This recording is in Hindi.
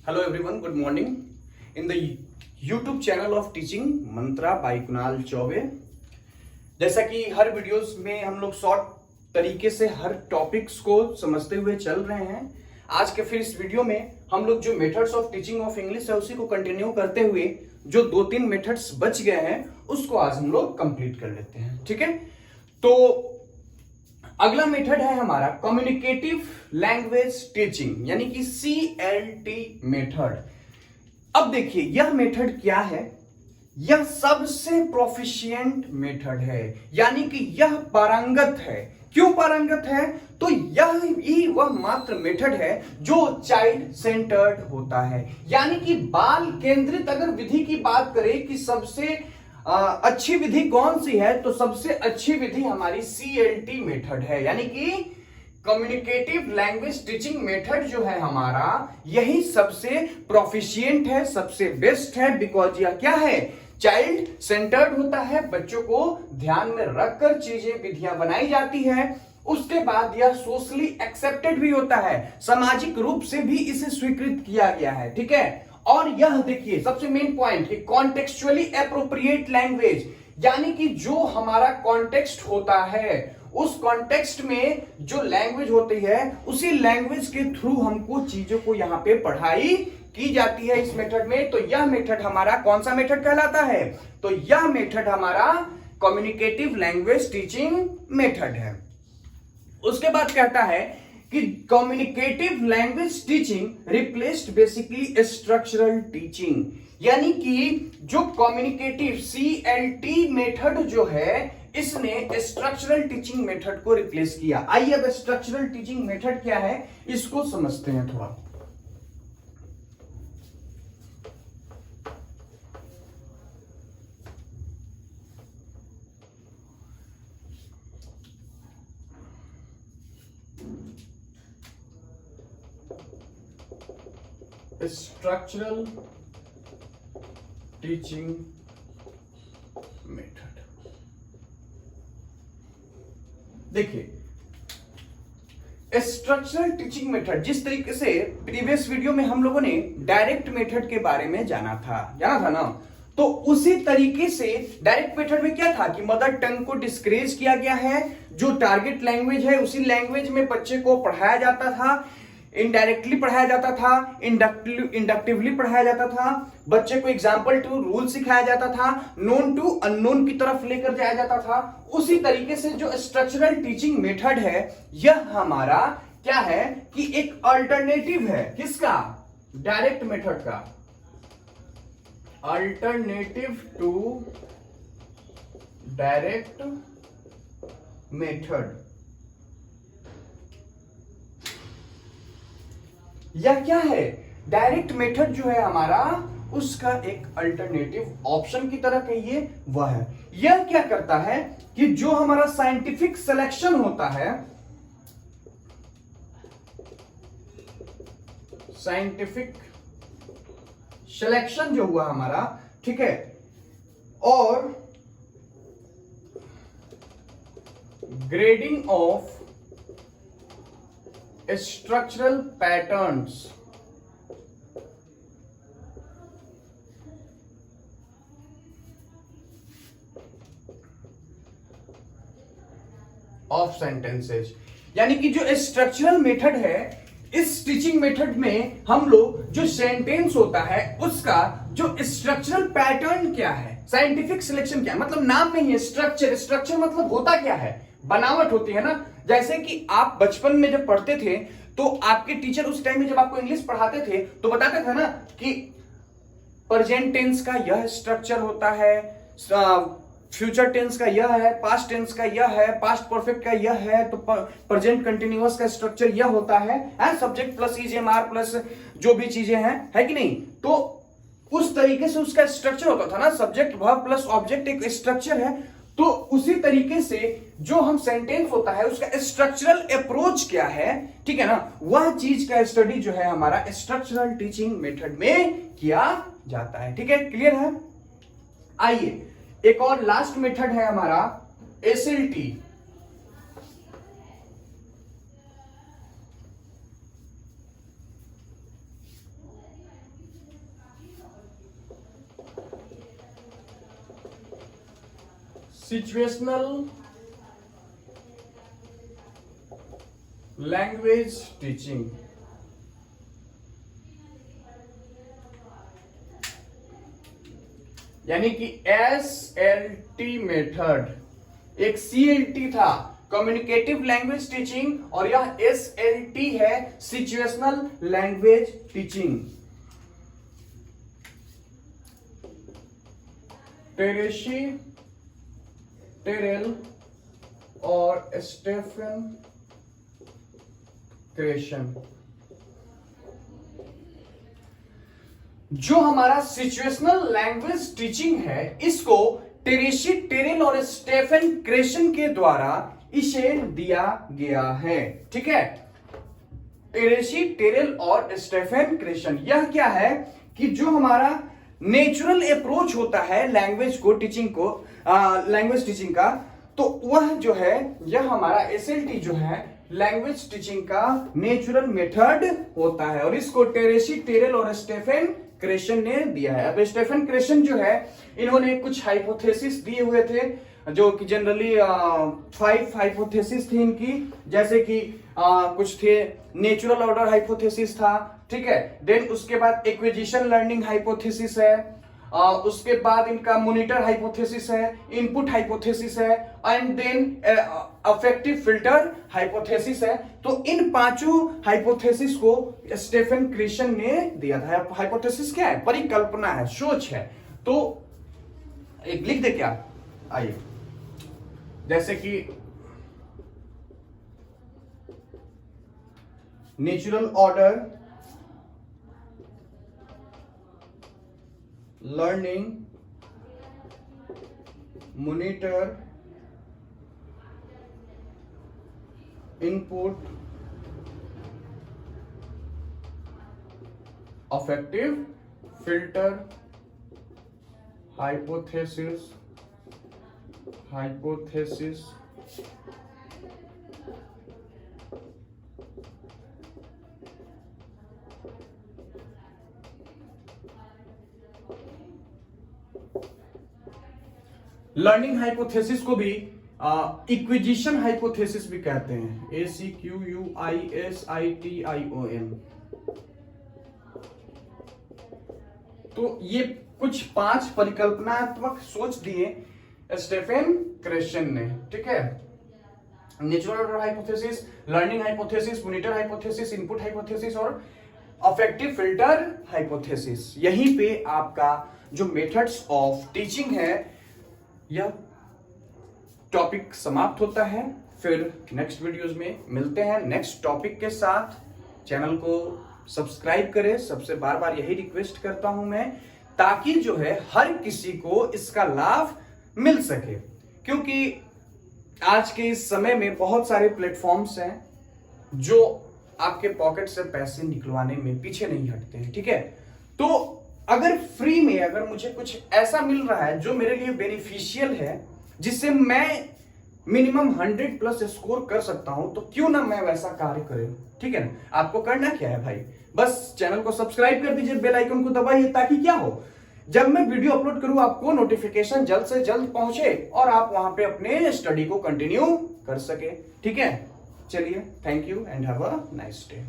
Hello everyone, good morning. In the YouTube channel of Teaching Mantra by Kunal Choubey, जैसा कि हर वीडियोस में हम लोग शॉर्ट तरीके से हर टॉपिक्स को समझते हुए चल रहे हैं। आज के फिर इस वीडियो में हम लोग जो methods of teaching of English है उसी को कंटिन्यू करते हुए जो 2-3 मेथड्स बच गए हैं उसको आज हम लोग कंप्लीट कर लेते हैं। ठीक है, तो अगला मेथड है हमारा कम्युनिकेटिव लैंग्वेज टीचिंग यानी कि CLT मेथड। अब देखिए यह मेथड क्या है, यह सबसे प्रोफिशिएंट मेथड है यानी कि यह पारंगत है। क्यों पारंगत है? तो यह ही वह मात्र मेथड है जो चाइल्ड सेंटर्ड होता है, यानी कि बाल केंद्रित। अगर विधि की बात करें कि सबसे अच्छी विधि कौन सी है, तो सबसे अच्छी विधि हमारी CLT मेथड है, यानी कि कम्युनिकेटिव लैंग्वेज टीचिंग मेथड जो है हमारा, यही सबसे प्रोफिशिएंट है, सबसे बेस्ट है। बिकॉज यह क्या है, चाइल्ड सेंटर्ड होता है, बच्चों को ध्यान में रखकर चीजें विधियां बनाई जाती है। उसके बाद यह सोशली एक्सेप्टेड भी होता है, सामाजिक रूप से भी इसे स्वीकृत किया गया है। ठीक है, और यह देखिए सबसे मेन पॉइंट कि कॉन्टेक्चुअली एप्रोप्रिएट लैंग्वेज, यानी कि जो हमारा कॉन्टेक्स्ट होता है उस कॉन्टेक्स्ट में जो लैंग्वेज होती है उसी लैंग्वेज के थ्रू हमको चीजों को यहां पे पढ़ाई की जाती है इस मेथड में। तो यह मेथड हमारा कौन सा मेथड कहलाता है? तो यह मेथड हमारा कम्युनिकेटिव लैंग्वेज टीचिंग मेथड है। उसके बाद कहता है कि communicative language teaching replaced basically structural teaching, यानी कि जो कम्युनिकेटिव CLT मेथड जो है इसने स्ट्रक्चरल टीचिंग मेथड को रिप्लेस किया। आइए अब स्ट्रक्चरल टीचिंग मेथड क्या है इसको समझते हैं थोड़ा। स्ट्रक्चरल टीचिंग मेथड, देखिए स्ट्रक्चरल टीचिंग मेथड जिस तरीके से प्रीवियस वीडियो में हम लोगों ने डायरेक्ट मेथड के बारे में जाना था ना, तो उसी तरीके से डायरेक्ट मेथड में क्या था कि मदर टंग को डिस्करेज किया गया है। जो टारगेट लैंग्वेज है उसी लैंग्वेज में बच्चे को पढ़ाया जाता था, इनडायरेक्टली पढ़ाया जाता था, इंडक्टिवली पढ़ाया जाता था, बच्चे को एग्जाम्पल टू रूल सिखाया जाता था, नोन टू अननोन की तरफ लेकर जाया जाता था। उसी तरीके से जो स्ट्रक्चरल टीचिंग मेथड है यह हमारा क्या है कि एक अल्टरनेटिव है किसका? डायरेक्ट मेथड का, अल्टरनेटिव टू डायरेक्ट मेथड। यह क्या है? डायरेक्ट मेथड जो है हमारा उसका एक अल्टरनेटिव ऑप्शन की तरह कहिए वह है। यह क्या करता है कि जो हमारा साइंटिफिक सिलेक्शन होता है, साइंटिफिक सिलेक्शन जो हुआ हमारा, ठीक है, और grading of structural patterns of sentences, यानी कि जो स्ट्रक्चरल मेथड है इस टीचिंग मेथड में हम लोग जो सेंटेंस होता है उसका जो स्ट्रक्चरल पैटर्न क्या है, साइंटिफिक सिलेक्शन क्या है, मतलब नाम में ही स्ट्रक्चर, स्ट्रक्चर मतलब होता क्या है, बनावट होती है ना। जैसे कि आप बचपन में जब पढ़ते थे तो आपके टीचर उस टाइम में जब आपको इंग्लिश पढ़ाते थे तो बताते थे ना कि प्रेजेंट टेंस का यह स्ट्रक्चर होता है, फ्यूचर टेंस का यह है, पास्ट टेंस का यह है, पास्ट परफेक्ट का यह है, तो प्रेजेंट कंटिन्यूअस का स्ट्रक्चर यह होता है, सब्जेक्ट प्लस EJMR प्लस जो भी चीजें हैं, है कि नहीं। तो उस तरीके से उसका स्ट्रक्चर होता था ना, सब्जेक्ट वर्ब प्लस ऑब्जेक्ट एक स्ट्रक्चर है। तो उसी तरीके से जो हम सेंटेंस होता है उसका स्ट्रक्चरल अप्रोच क्या है, ठीक है ना, वह चीज का स्टडी जो है हमारा स्ट्रक्चरल टीचिंग मेथड में किया जाता है। ठीक है, क्लियर है। आइए एक और लास्ट मेथड है हमारा SLT, सिचुएशनल लैंग्वेज टीचिंग। यानी कि SLT मेथड, एक CLT था कम्युनिकेटिव लैंग्वेज टीचिंग और यह SLT है सिचुएशनल लैंग्वेज टीचिंग। टेरेसी, टेरेल और स्टेफन क्रेशन। जो हमारा सिचुएशनल लैंग्वेज टीचिंग है, इसको टेरेसी, टेरेल और स्टेफन क्रेशन के द्वारा इसे दिया गया है। ठीक है, टेरेसी, टेरेल और स्टेफन क्रेशन। यह क्या है कि जो हमारा नेचुरल अप्रोच होता है लैंग्वेज को टीचिंग को, लैंग्वेज टीचिंग का, तो वह जो है, यह हमारा SLT जो है लैंग्वेज टीचिंग का नेचुरल मेथड होता है और इसको टेरेसी, टेरेल और स्टेफन क्रेशन ने दिया है। अब स्टेफन क्रेशन जो है, इन्होंने कुछ हाइपोथेसिस दिए हुए थे जो कि जनरली 5 हाइपोथेसिस थी इनकी, जैसे कि कुछ थे नेचुरल ऑर्डर हाइपोथेसिस था। ठीक है, देन उसके बाद एक्विजिशन लर्निंग हाइपोथेसिस है, उसके बाद इनका मॉनिटर हाइपोथेसिस है, इनपुट हाइपोथेसिस है and then affective filter hypothesis है। तो इन पांचों हाइपोथेसिस को स्टेफन क्रेशन ने दिया था। हाइपोथेसिस क्या है? परिकल्पना है, सोच है। तो एक लिख दे क्या, आइए, जैसे कि natural order learning monitor input affective filter hypothesis learning hypothesis को भी इक्विजिशन हाइपोथेसिस भी कहते हैं, ACQUISITION। तो ये कुछ 5 परिकल्पनात्मक सोच दिए स्टेफन क्रेशन ने। ठीक है, natural order hypothesis, learning hypothesis, monitor hypothesis, input hypothesis और अफेक्टिव फिल्टर हाइपोथेसिस। यहीं पे आपका जो मेथड्स ऑफ टीचिंग है, यह टॉपिक समाप्त होता है। फिर नेक्स्ट वीडियोस में मिलते हैं नेक्स्ट टॉपिक के साथ। चैनल को सब्सक्राइब करें, सबसे बार बार यही रिक्वेस्ट करता हूं मैं, ताकि जो है हर किसी को इसका लाभ मिल सके। क्योंकि आज के इस समय में बहुत सारे प्लेटफॉर्म्स हैं जो आपके पॉकेट से पैसे निकलवाने में पीछे नहीं हटते हैं। ठीक है, तो अगर फ्री में अगर मुझे कुछ ऐसा मिल रहा है जो मेरे लिए बेनिफिशियल है, जिससे मैं मिनिमम 100+ स्कोर कर सकता हूं, तो क्यों ना मैं वैसा कार्य करें। ठीक है ना, आपको करना क्या है भाई, बस चैनल को सब्सक्राइब कर दीजिए, बेल आइकन को दबाइए, ताकि क्या हो, जब मैं वीडियो अपलोड करूं आपको नोटिफिकेशन जल्द से जल्द पहुंचे और आप वहां पे अपने स्टडी को कंटिन्यू कर सके। ठीक है, चलिए, thank you and have a nice day.